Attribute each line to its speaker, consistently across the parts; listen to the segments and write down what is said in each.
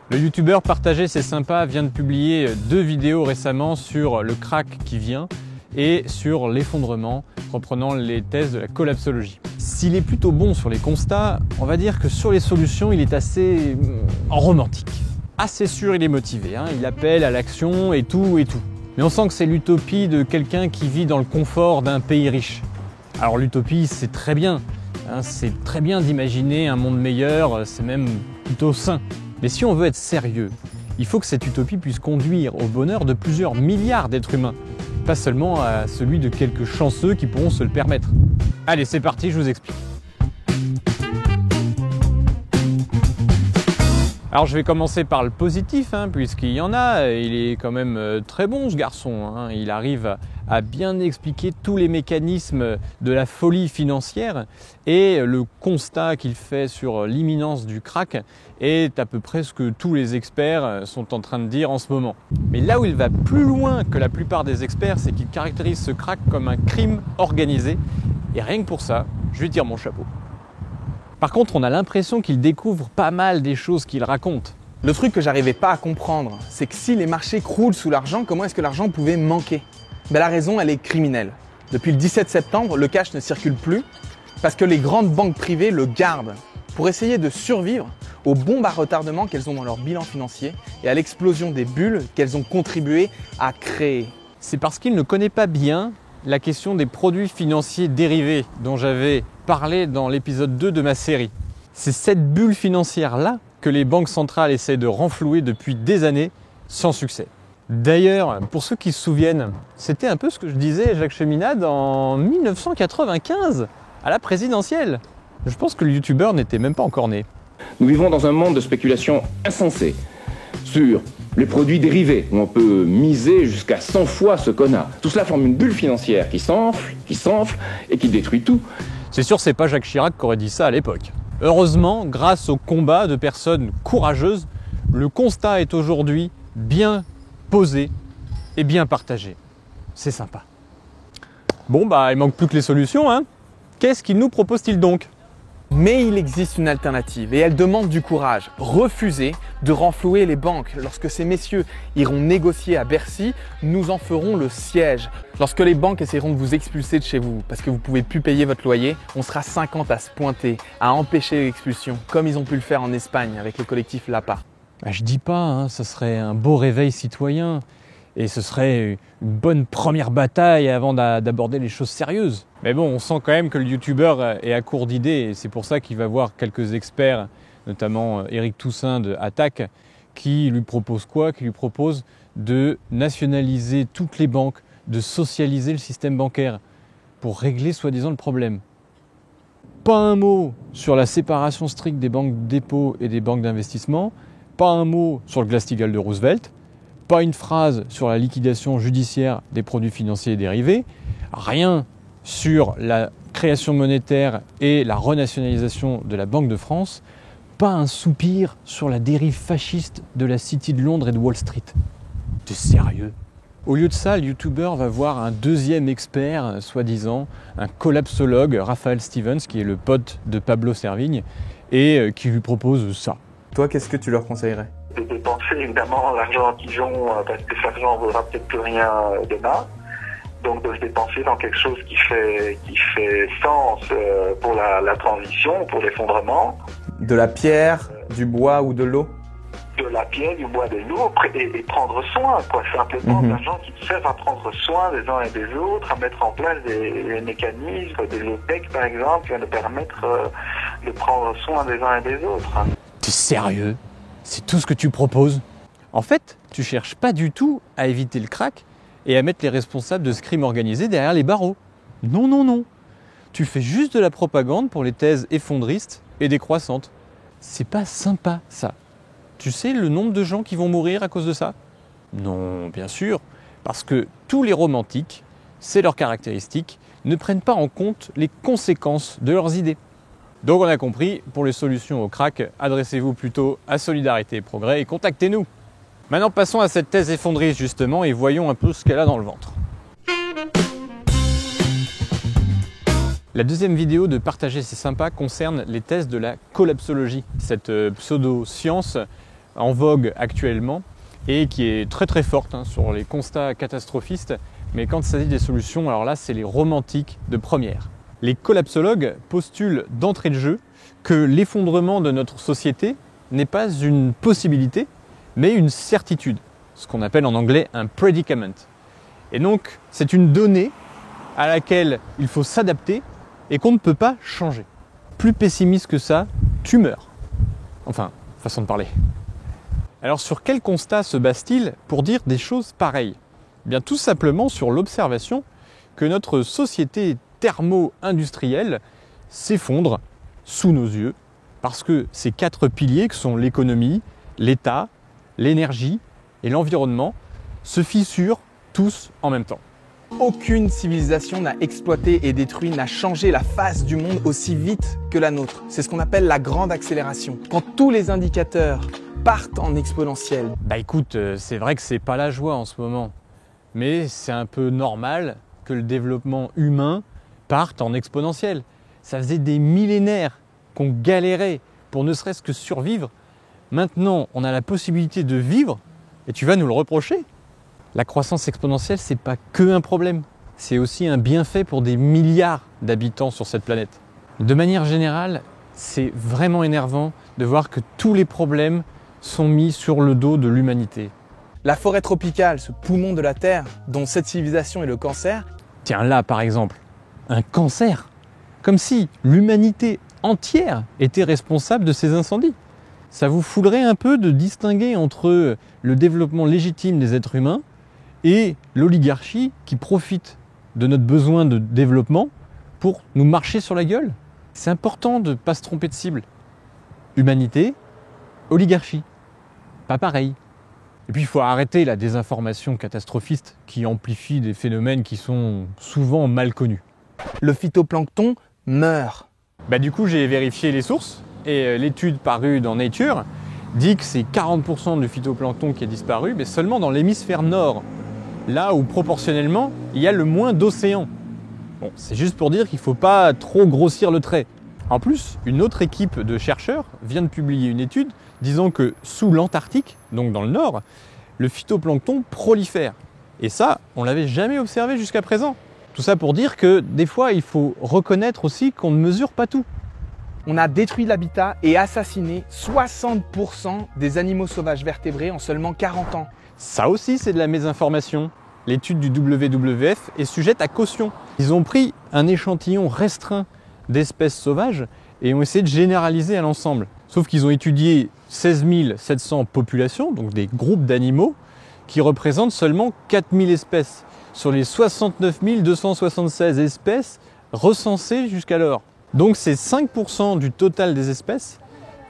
Speaker 1: Le youtubeur Partager c'est sympa vient de publier 2 vidéos récemment sur le krach qui vient et sur l'effondrement, reprenant les thèses de la collapsologie. S'il est plutôt bon sur les constats, on va dire que sur les solutions, il est assez romantique. Assez sûr, il est motivé, hein, il appelle à l'action et tout. Mais on sent que c'est l'utopie de quelqu'un qui vit dans le confort d'un pays riche. Alors l'utopie, c'est très bien, hein, c'est très bien d'imaginer un monde meilleur, c'est même plutôt sain. Mais si on veut être sérieux, il faut que cette utopie puisse conduire au bonheur de plusieurs milliards d'êtres humains, pas seulement à celui de quelques chanceux qui pourront se le permettre. Allez, c'est parti, je vous explique. Alors je vais commencer par le positif, hein, puisqu'il y en a, il est quand même très bon ce garçon, hein. Il arrive à bien expliquer tous les mécanismes de la folie financière et le constat qu'il fait sur l'imminence du krach est à peu près ce que tous les experts sont en train de dire en ce moment. Mais là où il va plus loin que la plupart des experts, c'est qu'il caractérise ce krach comme un crime organisé et rien que pour ça, je lui tire mon chapeau. Par contre, on a l'impression qu'il découvre pas mal des choses qu'il raconte.
Speaker 2: Le truc que j'arrivais pas à comprendre, c'est que si les marchés croulent sous l'argent, comment est-ce que l'argent pouvait manquer ? La raison, elle est criminelle. Depuis le 17 septembre, le cash ne circule plus parce que les grandes banques privées le gardent pour essayer de survivre aux bombes à retardement qu'elles ont dans leur bilan financier et à l'explosion des bulles qu'elles ont contribué à créer.
Speaker 1: C'est parce qu'il ne connaît pas bien la question des produits financiers dérivés dont j'avais parlé dans l'épisode 2 de ma série. C'est cette bulle financière-là que les banques centrales essaient de renflouer depuis des années sans succès. D'ailleurs, pour ceux qui se souviennent, c'était un peu ce que je disais Jacques Cheminade en 1995, à la présidentielle. Je pense que le youtubeur n'était même pas encore né.
Speaker 3: Nous vivons dans un monde de spéculation insensée sur les produits dérivés, où on peut miser jusqu'à 100 fois ce qu'on a. Tout cela forme une bulle financière qui s'enfle et qui détruit tout.
Speaker 1: C'est sûr, c'est pas Jacques Chirac qui aurait dit ça à l'époque. Heureusement, grâce au combat de personnes courageuses, le constat est aujourd'hui bien posé et bien partagé. C'est sympa. Bon, il manque plus que les solutions, hein. Qu'est-ce qu'il nous propose-t-il donc ?
Speaker 2: Mais il existe une alternative et elle demande du courage. Refuser de renflouer les banques. Lorsque ces messieurs iront négocier à Bercy, nous en ferons le siège. Lorsque les banques essaieront de vous expulser de chez vous parce que vous ne pouvez plus payer votre loyer, on sera 50 à se pointer, à empêcher l'expulsion, comme ils ont pu le faire en Espagne avec le collectif LAPA.
Speaker 1: Je dis pas, hein, ce serait un beau réveil citoyen et ce serait une bonne première bataille avant d'aborder les choses sérieuses. Mais bon, on sent quand même que le youtubeur est à court d'idées et c'est pour ça qu'il va voir quelques experts, notamment Éric Toussaint de Attaque, qui lui propose quoi ? Qui lui propose de nationaliser toutes les banques, de socialiser le système bancaire pour régler soi-disant le problème. Pas un mot sur la séparation stricte des banques de dépôt et des banques d'investissement, pas un mot sur le Glass-Steagall de Roosevelt, pas une phrase sur la liquidation judiciaire des produits financiers dérivés, rien sur la création monétaire et la renationalisation de la Banque de France, pas un soupir sur la dérive fasciste de la City de Londres et de Wall Street. T'es sérieux ? Au lieu de ça, le youtubeur va voir un deuxième expert, soi-disant, un collapsologue, Raphaël Stevens, qui est le pote de Pablo Servigne, et qui lui propose ça.
Speaker 2: Toi, qu'est-ce que tu leur conseillerais ?
Speaker 4: De dépenser évidemment l'argent qu'ils ont parce que cet argent ne vaudra peut-être plus rien demain. Donc de se dépenser dans quelque chose qui fait sens pour la transition, pour l'effondrement.
Speaker 2: De la pierre, du bois ou de l'eau ?
Speaker 4: De la pierre, du bois, de l'eau et prendre soin, quoi. Simplement de l'argent qui servent à prendre soin des uns et des autres, à mettre en place des mécanismes, des low-tech par exemple, qui vont nous permettre de prendre soin des uns et des autres.
Speaker 1: T'es sérieux ? C'est tout ce que tu proposes ? En fait, tu cherches pas du tout à éviter le krach et à mettre les responsables de ce crime organisé derrière les barreaux. Non, non, non. Tu fais juste de la propagande pour les thèses effondristes et décroissantes. C'est pas sympa, ça. Tu sais le nombre de gens qui vont mourir à cause de ça ? Non, bien sûr, parce que tous les romantiques, c'est leur caractéristique, ne prennent pas en compte les conséquences de leurs idées. Donc on a compris, pour les solutions au krach, adressez-vous plutôt à Solidarité et Progrès et contactez-nous. Maintenant passons à cette thèse effondriste justement et voyons un peu ce qu'elle a dans le ventre. La deuxième vidéo de Partager c'est sympa concerne les thèses de la collapsologie, cette pseudo-science en vogue actuellement et qui est très très forte sur les constats catastrophistes. Mais quand il s'agit des solutions, alors là, c'est les romantiques de première. Les collapsologues postulent d'entrée de jeu que l'effondrement de notre société n'est pas une possibilité, mais une certitude, ce qu'on appelle en anglais un predicament. Et donc, c'est une donnée à laquelle il faut s'adapter et qu'on ne peut pas changer. Plus pessimiste que ça, tu meurs. Enfin, façon de parler. Alors sur quel constat se base-t-il pour dire des choses pareilles ? Eh bien tout simplement sur l'observation que notre société thermo-industrielle s'effondre sous nos yeux parce que ces 4 piliers que sont l'économie, l'État, l'énergie et l'environnement se fissurent tous en même temps.
Speaker 2: Aucune civilisation n'a exploité et détruit, n'a changé la face du monde aussi vite que la nôtre. C'est ce qu'on appelle la grande accélération. Quand tous les indicateurs partent en exponentiel.
Speaker 1: Bah écoute, c'est vrai que c'est pas la joie en ce moment. Mais c'est un peu normal que le développement humain parte en exponentiel. Ça faisait des millénaires qu'on galérait pour ne serait-ce que survivre. Maintenant, on a la possibilité de vivre et tu vas nous le reprocher ? La croissance exponentielle, c'est pas que un problème. C'est aussi un bienfait pour des milliards d'habitants sur cette planète. De manière générale, c'est vraiment énervant de voir que tous les problèmes sont mis sur le dos de l'humanité.
Speaker 2: La forêt tropicale, ce poumon de la Terre, dont cette civilisation est le cancer.
Speaker 1: Tiens là par exemple, un cancer. Comme si l'humanité entière était responsable de ces incendies. Ça vous foudrait un peu de distinguer entre le développement légitime des êtres humains et l'oligarchie qui profite de notre besoin de développement pour nous marcher sur la gueule. C'est important de ne pas se tromper de cible. Humanité, oligarchie, pas pareil. Et puis il faut arrêter la désinformation catastrophiste qui amplifie des phénomènes qui sont souvent mal connus.
Speaker 2: Le phytoplancton meurt.
Speaker 1: Du coup j'ai vérifié les sources et l'étude parue dans Nature dit que c'est 40% du phytoplancton qui a disparu, mais seulement dans l'hémisphère nord, là où proportionnellement il y a le moins d'océans. Bon, c'est juste pour dire qu'il ne faut pas trop grossir le trait. En plus, une autre équipe de chercheurs vient de publier une étude disant que sous l'Antarctique, donc dans le nord, le phytoplancton prolifère. Et ça, on ne l'avait jamais observé jusqu'à présent. Tout ça pour dire que des fois, il faut reconnaître aussi qu'on ne mesure pas tout.
Speaker 2: On a détruit l'habitat et assassiné 60% des animaux sauvages vertébrés en seulement 40 ans.
Speaker 1: Ça aussi, c'est de la mésinformation. L'étude du WWF est sujette à caution. Ils ont pris un échantillon restreint d'espèces sauvages et ont essayé de généraliser à l'ensemble. Sauf qu'ils ont étudié 16 700 populations, donc des groupes d'animaux, qui représentent seulement 4 000 espèces, sur les 69 276 espèces recensées jusqu'alors. Donc c'est 5% du total des espèces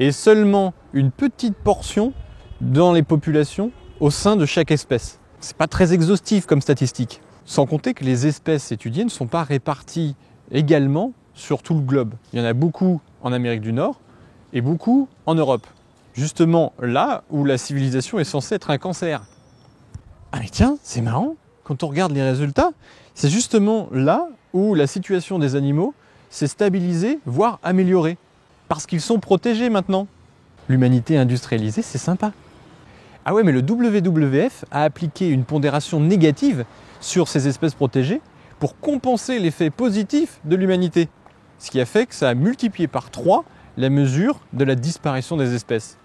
Speaker 1: et seulement une petite portion dans les populations au sein de chaque espèce. C'est pas très exhaustif comme statistique. Sans compter que les espèces étudiées ne sont pas réparties également sur tout le globe. Il y en a beaucoup en Amérique du Nord et beaucoup en Europe. Justement là où la civilisation est censée être un cancer. Ah mais tiens, c'est marrant, quand on regarde les résultats, c'est justement là où la situation des animaux s'est stabilisée, voire améliorée. Parce qu'ils sont protégés maintenant. L'humanité industrialisée, c'est sympa. Ah ouais, mais le WWF a appliqué une pondération négative sur ces espèces protégées pour compenser l'effet positif de l'humanité. Ce qui a fait que ça a multiplié par 3 la mesure de la disparition des espèces.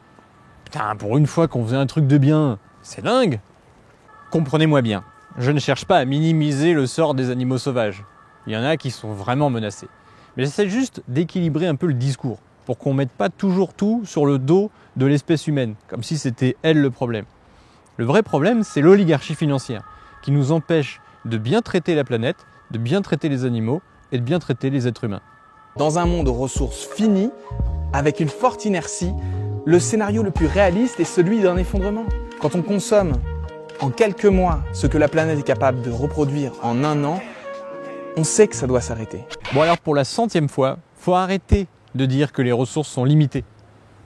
Speaker 1: Putain, pour une fois qu'on faisait un truc de bien, c'est dingue! Comprenez-moi bien, je ne cherche pas à minimiser le sort des animaux sauvages. Il y en a qui sont vraiment menacés. Mais j'essaie juste d'équilibrer un peu le discours, pour qu'on ne mette pas toujours tout sur le dos de l'espèce humaine, comme si c'était elle le problème. Le vrai problème, c'est l'oligarchie financière, qui nous empêche de bien traiter la planète, de bien traiter les animaux et de bien traiter les êtres humains.
Speaker 2: Dans un monde aux ressources finies, avec une forte inertie, le scénario le plus réaliste est celui d'un effondrement. Quand on consomme en quelques mois ce que la planète est capable de reproduire en 1 an, on sait que ça doit s'arrêter.
Speaker 1: Bon alors pour la 100e fois, faut arrêter de dire que les ressources sont limitées.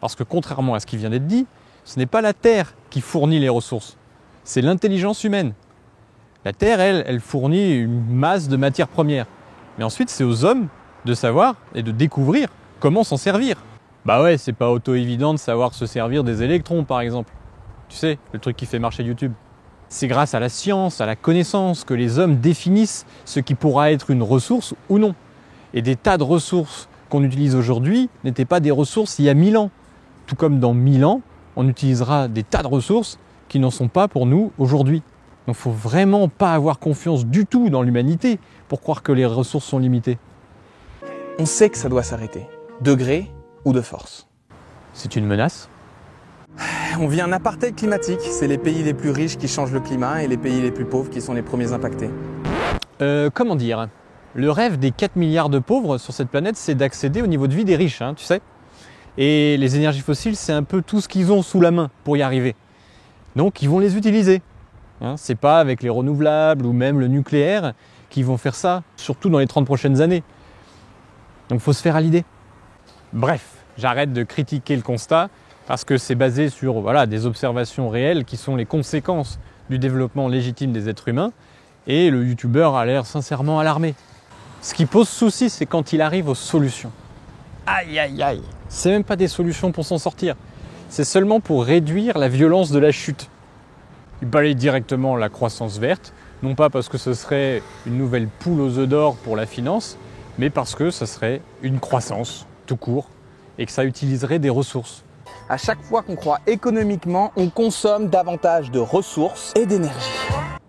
Speaker 1: Parce que contrairement à ce qui vient d'être dit, ce n'est pas la Terre qui fournit les ressources, c'est l'intelligence humaine. La Terre, elle fournit une masse de matières premières. Mais ensuite, c'est aux hommes de savoir et de découvrir comment s'en servir. Bah ouais, c'est pas auto-évident de savoir se servir des électrons, par exemple. Tu sais, le truc qui fait marcher YouTube. C'est grâce à la science, à la connaissance, que les hommes définissent ce qui pourra être une ressource ou non. Et des tas de ressources qu'on utilise aujourd'hui n'étaient pas des ressources il y a 1000 ans. Tout comme dans 1000 ans, on utilisera des tas de ressources qui n'en sont pas pour nous aujourd'hui. Donc il ne faut vraiment pas avoir confiance du tout dans l'humanité pour croire que les ressources sont limitées.
Speaker 2: On sait que ça doit s'arrêter, de gré ou de force.
Speaker 1: C'est une menace ?
Speaker 2: On vit un apartheid climatique, c'est les pays les plus riches qui changent le climat et les pays les plus pauvres qui sont les premiers impactés.
Speaker 1: Comment dire ? Le rêve des 4 milliards de pauvres sur cette planète, c'est d'accéder au niveau de vie des riches, tu sais. Et les énergies fossiles, c'est un peu tout ce qu'ils ont sous la main pour y arriver. Donc ils vont les utiliser. C'est pas avec les renouvelables ou même le nucléaire qu'ils vont faire ça, surtout dans les 30 prochaines années. Donc il faut se faire à l'idée. Bref, j'arrête de critiquer le constat parce que c'est basé sur des observations réelles qui sont les conséquences du développement légitime des êtres humains et le youtubeur a l'air sincèrement alarmé. Ce qui pose souci, c'est quand il arrive aux solutions. Aïe aïe aïe, c'est même pas des solutions pour s'en sortir, c'est seulement pour réduire la violence de la chute. Il balaye directement la croissance verte, non pas parce que ce serait une nouvelle poule aux œufs d'or pour la finance, mais parce que ce serait une croissance tout court et que ça utiliserait des ressources.
Speaker 2: À chaque fois qu'on croit économiquement, on consomme davantage de ressources et d'énergie.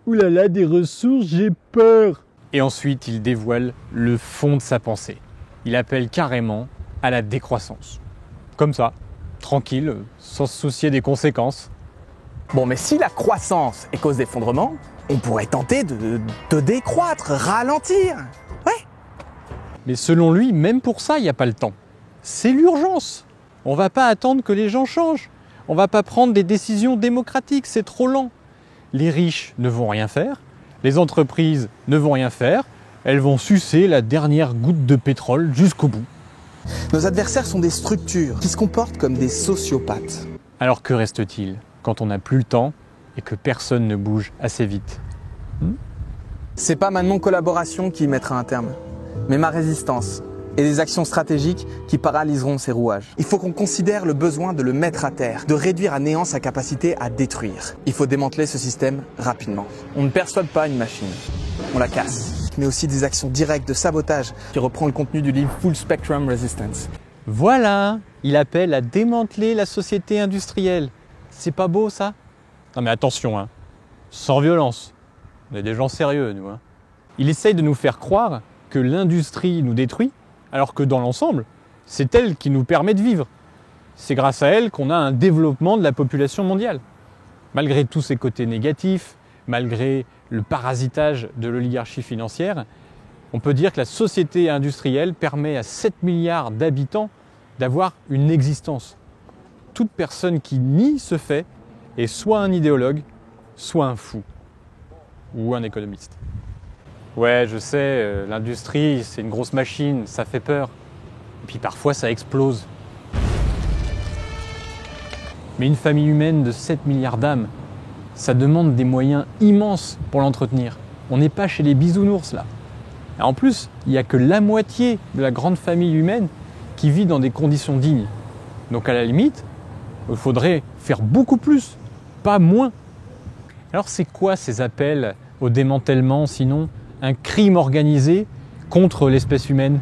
Speaker 1: Ouh là là, des ressources, j'ai peur. Et ensuite, il dévoile le fond de sa pensée. Il appelle carrément à la décroissance. Comme ça, tranquille, sans se soucier des conséquences.
Speaker 2: Bon, mais si la croissance est cause d'effondrement, on pourrait tenter de décroître, ralentir. Ouais.
Speaker 1: Mais selon lui, même pour ça, il n'y a pas le temps. C'est l'urgence. On ne va pas attendre que les gens changent. On ne va pas prendre des décisions démocratiques, c'est trop lent. Les riches ne vont rien faire, les entreprises ne vont rien faire, elles vont sucer la dernière goutte de pétrole jusqu'au bout.
Speaker 2: Nos adversaires sont des structures qui se comportent comme des sociopathes.
Speaker 1: Alors que reste-t-il quand on n'a plus le temps et que personne ne bouge assez vite ?
Speaker 2: C'est pas ma non-collaboration qui y mettra un terme, mais ma résistance et des actions stratégiques qui paralyseront ces rouages. Il faut qu'on considère le besoin de le mettre à terre, de réduire à néant sa capacité à détruire. Il faut démanteler ce système rapidement. On ne persuade pas une machine, on la casse. Mais aussi des actions directes de sabotage qui reprend le contenu du livre Full Spectrum Resistance.
Speaker 1: Voilà, il appelle à démanteler la société industrielle. C'est pas beau ça ? Non mais attention, sans violence. On est des gens sérieux, nous. Il essaye de nous faire croire que l'industrie nous détruit, alors que dans l'ensemble, c'est elle qui nous permet de vivre. C'est grâce à elle qu'on a un développement de la population mondiale. Malgré tous ses côtés négatifs, malgré le parasitage de l'oligarchie financière, on peut dire que la société industrielle permet à 7 milliards d'habitants d'avoir une existence. Toute personne qui nie ce fait est soit un idéologue, soit un fou, ou un économiste. Ouais, je sais, l'industrie, c'est une grosse machine, ça fait peur. Et puis parfois, ça explose. Mais une famille humaine de 7 milliards d'âmes, ça demande des moyens immenses pour l'entretenir. On n'est pas chez les bisounours, là. Et en plus, il n'y a que la moitié de la grande famille humaine qui vit dans des conditions dignes. Donc à la limite, il faudrait faire beaucoup plus, pas moins. Alors c'est quoi ces appels au démantèlement, sinon un crime organisé contre l'espèce humaine ?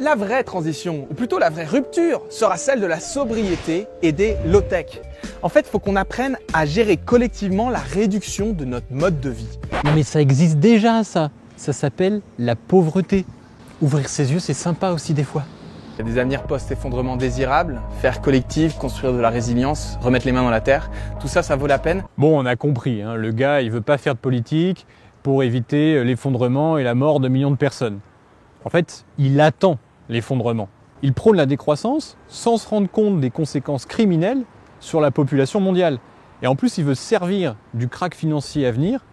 Speaker 2: La vraie transition, ou plutôt la vraie rupture, sera celle de la sobriété et des low-tech. En fait, il faut qu'on apprenne à gérer collectivement la réduction de notre mode de vie.
Speaker 1: Non mais ça existe déjà, ça. Ça s'appelle la pauvreté. Ouvrir ses yeux, c'est sympa aussi des fois.
Speaker 2: Il y a des avenirs post-effondrement désirables, faire collectif, construire de la résilience, remettre les mains dans la terre. Tout ça, ça vaut la peine.
Speaker 1: Bon, on a compris, le gars, il veut pas faire de politique pour éviter l'effondrement et la mort de millions de personnes. En fait, il attend l'effondrement. Il prône la décroissance sans se rendre compte des conséquences criminelles sur la population mondiale. Et en plus, il veut servir du krach financier à venir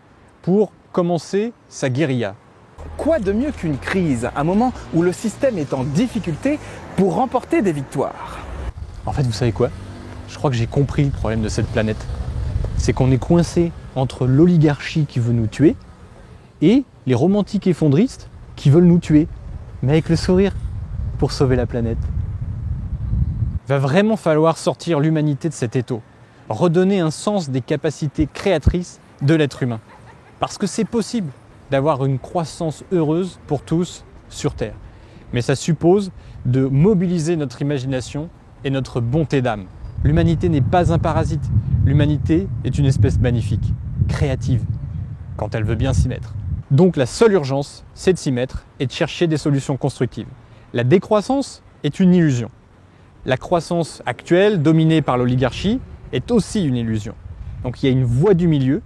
Speaker 1: pour commencer sa guérilla.
Speaker 2: Quoi de mieux qu'une crise, un moment où le système est en difficulté pour remporter des victoires ?
Speaker 1: En fait, vous savez quoi ? Je crois que j'ai compris le problème de cette planète. C'est qu'on est coincé entre l'oligarchie qui veut nous tuer et les romantiques effondristes qui veulent nous tuer, mais avec le sourire, pour sauver la planète. Va vraiment falloir sortir l'humanité de cet étau, redonner un sens des capacités créatrices de l'être humain. Parce que c'est possible d'avoir une croissance heureuse pour tous sur Terre. Mais ça suppose de mobiliser notre imagination et notre bonté d'âme. L'humanité n'est pas un parasite. L'humanité est une espèce magnifique, créative, quand elle veut bien s'y mettre. Donc la seule urgence, c'est de s'y mettre et de chercher des solutions constructives. La décroissance est une illusion. La croissance actuelle, dominée par l'oligarchie, est aussi une illusion. Donc il y a une voie du milieu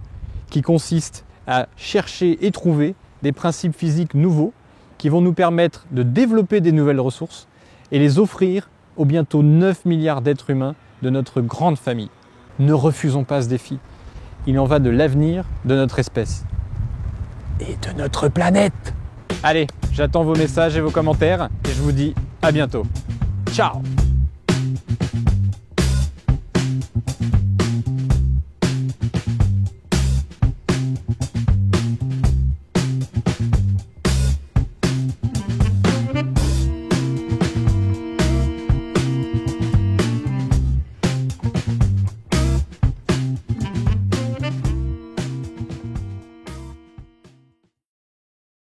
Speaker 1: qui consiste à chercher et trouver des principes physiques nouveaux qui vont nous permettre de développer des nouvelles ressources et les offrir aux bientôt 9 milliards d'êtres humains de notre grande famille. Ne refusons pas ce défi. Il en va de l'avenir de notre espèce. Et de notre planète. Allez, j'attends vos messages et vos commentaires et je vous dis à bientôt. Ciao!